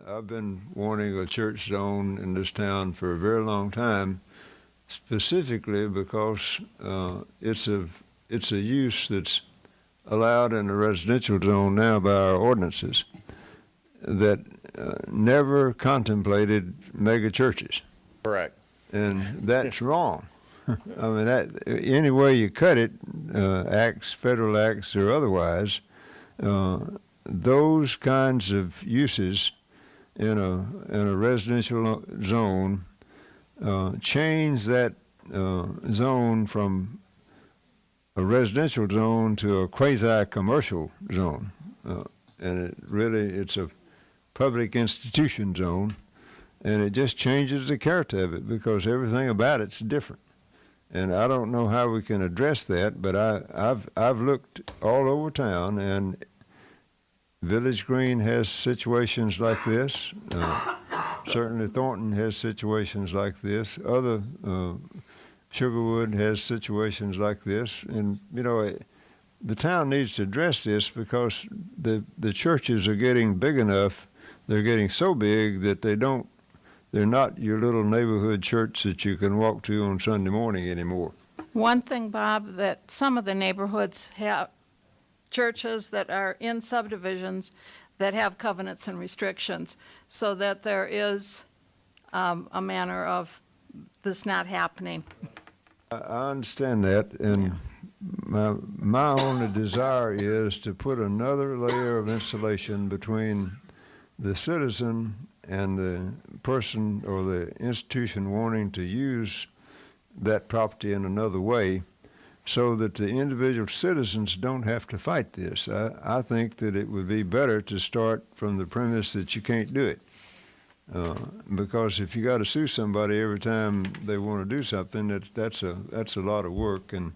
I've been wanting a church zone in this town for a very long time, specifically because it's a use that's allowed in a residential zone now by our ordinances that never contemplated mega churches. Correct. And that's wrong. I mean, any way you cut it, acts, federal acts or otherwise, those kinds of uses in a residential zone change that zone from a residential zone to a quasi-commercial zone. And it's a public institution zone, and it just changes the character of it because everything about it's different. And I don't know how we can address that, but I've looked all over town, and Village Green has situations like this. Certainly Thornton has situations like this. Other Sugarwood has situations like this. And, you know, the town needs to address this because the churches are getting big enough. They're getting so big that they're not your little neighborhood church that you can walk to on Sunday morning anymore. One thing, Bob, that some of the neighborhoods have churches that are in subdivisions that have covenants and restrictions, so that there is a manner of this not happening. I understand that, and my only desire is to put another layer of insulation between the citizen and the person or the institution wanting to use that property in another way, so that the individual citizens don't have to fight this. I think that it would be better to start from the premise that you can't do it. Because if you got to sue somebody every time they want to do something, that's a lot of work. And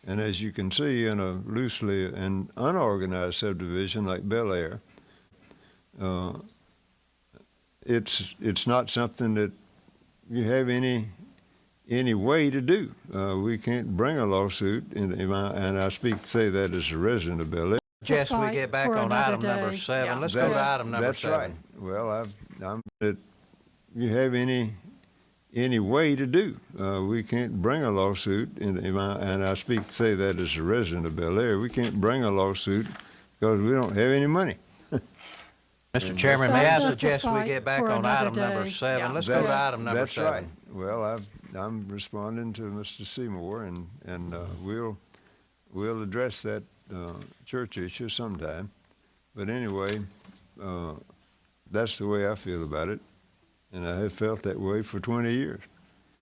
as you can see, in a loosely and unorganized subdivision like Bel Air, it's not something that you have any way to do. We can't bring a lawsuit, and I say that as a resident of Bel Air. Jess, we get back on item number 7. Yeah. Let's go to item number 7. That's right. Well, that you have any way to do. We can't bring a lawsuit, and I say that as a resident of Bel Air. We can't bring a lawsuit because we don't have any money. Mr. Chairman, may I That's a suggest we fight get back for on another item number day. 7? Yeah. Let's go to item number 7. That's right. Well, I'm responding to Mr. Seymour, and we'll address that church issue sometime. But anyway, that's the way I feel about it, and I have felt that way for 20 years.